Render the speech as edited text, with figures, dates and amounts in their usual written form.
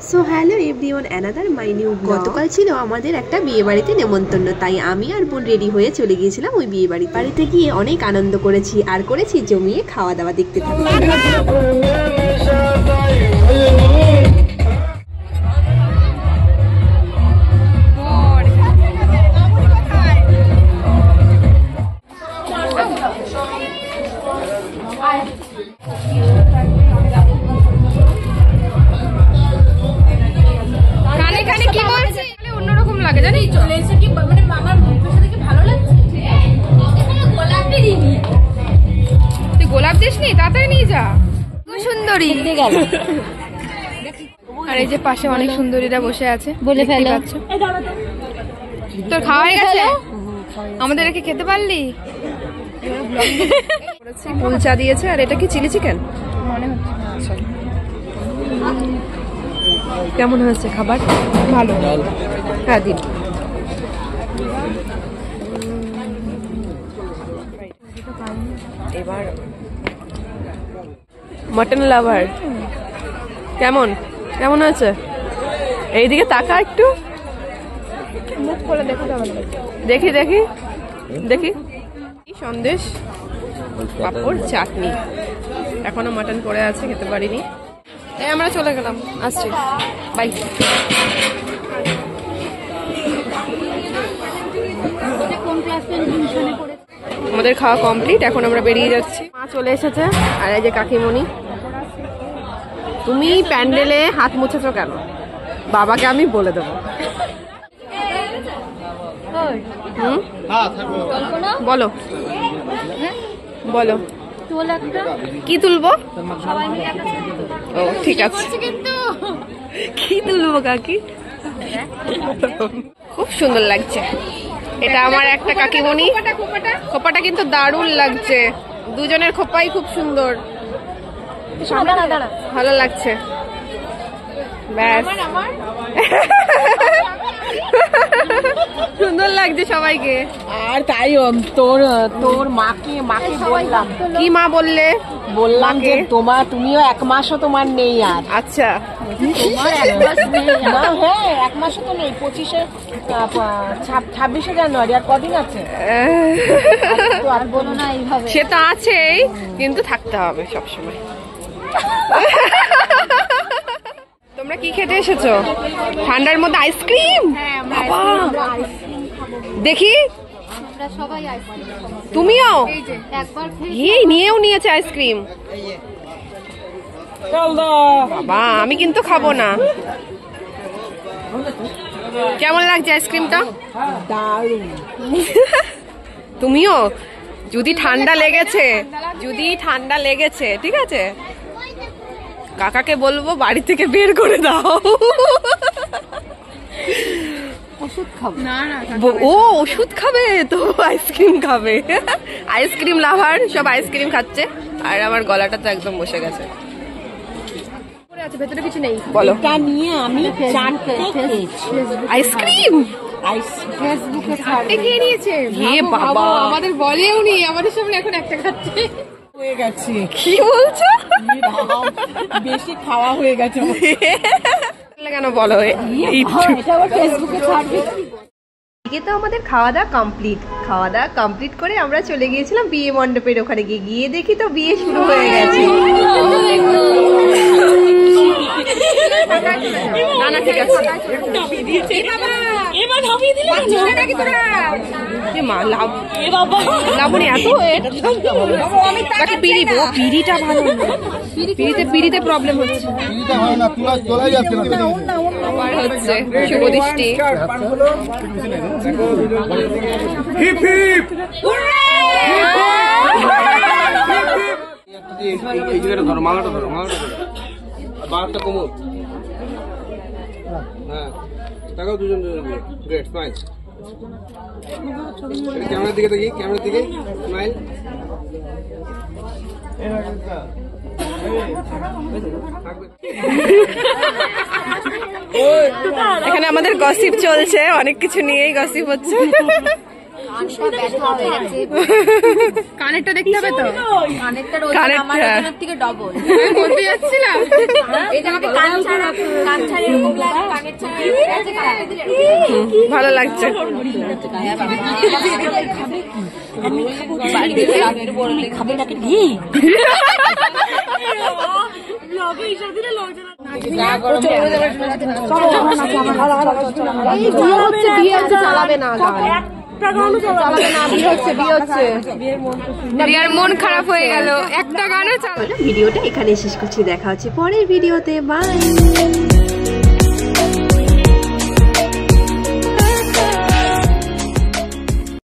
So hello everyone, another my new blog. গতকাল ছিল আমাদের একটা বিয়ে বাড়িতে নেমন্তন্ন, তাই আমি আর বোন রেডি হয়ে চলে গিয়েছিলাম ওই বিয়ে বাড়িতে গিয়ে অনেক আনন্দ করেছি আর করেছি জমিয়ে খাওয়া দাওয়া। দেখতে থাকি। গোলাপ দিস নি, তাড়াতাড়ি নিয়ে যা। সুন্দরী আর এই যে পাশে অনেক সুন্দরীরা বসে আছে। বলে ফেলো, তোর খাওয়া হয়ে গেছে? আমাদের রেখে খেতে পারলি? ফুল চা দিয়েছে। আর এটা কি চিলি চিকেন মনে হচ্ছে? কেমন হয়েছে খাবার? ভালো। হ্যাঁ দিন। এবার মটন লাভার কেমন কেমন হয়েছে? এইদিকে তাকা একটু, মুখ করে দেখো। দেখি দেখি দেখি। সন্দেশ, পাঁপড়, চাটনি। এখনো মটন পড়ে আছে, খেতে পারিনি। এই আমরা চলে গেলাম, আসছি, বাই। আমাদের খাওয়া কমপ্লিট, এখন আমরা বেরিয়ে যাচ্ছি। মা চলে এসেছে আর এই যে কাকিমণি। তুমি প্যান্ডেলে হাত মুছেছো কেন? বাবাকে আমি বলে দেবো। বলো বলো কি তুলবো? ও ঠিক আছে, কি তুলবো কাকি? খুব সুন্দর লাগছে। এটা আমার একটা কাকিমণি। খোপাটা কিন্তু দারুণ লাগছে। দুজনের খোপাই খুব সুন্দর, ভালো লাগছে। ব্যাস, সুন্দর লাগছে সবাইকে। আর তাই তোর মাকে বললাম। কি মা বললে? বললাম যে তুমিও 1 মাসও তোমার নেই আর। আচ্ছা, হ্যাঁ 1 মাসও তো নেই। 26শে জানুয়ারি আর কদিন আছে? সে তো আছেই, কিন্তু থাকতে হবে সবসময়। তোমরা কি খেতে এসেছো? ঠান্ডার মধ্যে আইসক্রিম? দেখি তুমিও নিয়েও নিয়েছে আইসক্রিম। বাবা, আমি কিন্তু খাবো না। কেমন লাগছে আইসক্রিমটা? তুমিও? যদি ঠান্ডা লেগেছে ঠিক আছে, কাকাকে বলবো বাড়ি থেকে বের করে দাও। ওষুধ খাবো না। ও ওষুধ খাবে তো আইসক্রিম খাবে। আইসক্রিম লাভার, সব আইসক্রিম খাচ্ছে। আর আমার গলাটা তো একদম বসে গেছে। ভেতরে কিছু নেই। বলো। এটা নিয়ে আমি আইসক্রিম ফেসবুকে খেয়ে নিয়েছে। বাবা, আমাদের বলেও নি, আমাদের সামনে এখন একটা খাচ্ছে। হয়ে গেছে। কি বলছো? বেশি খাওয়া হয়ে গেছে কেন বলো? ফেসবুকে ছাড়বে। এদিকে তো আমাদের খাওয়া দাওয়া কমপ্লিট করে আমরা চলে গিয়েছিলাম বিয়ে মণ্ডপের ওখানে। গিয়ে দেখি তো বিয়ে শুরু হয়ে গেছে। না না ঠিক আছে। লাবণী এত পিড়িটা ভালো, পিড়িতে প্রবলেম হচ্ছে। শুভ দৃষ্টি। ক্যামেরার দিকে দেখি, ক্যামেরার দিকে স্মাইল। এখানে আমাদের গসিপ চলছে, অনেক কিছু নিয়েই গসিপ হচ্ছে। কানেরটা দেখতে হবে তো, কানেরটার আমার ওজনের থেকে ডবল বলতে যাচ্ছিলাম। এটা আমাকে কান ছাড়া এরকম লাগে, কানের ছাড়া ভালো লাগছে। খাবে নাকি ঘি চালাবে না রিয়ার মন খারাপ হয়ে গেল, একটা গানও চালাবে। ভিডিওটা এখানে শেষ করছি, দেখা হচ্ছে পরের ভিডিওতে, বাই।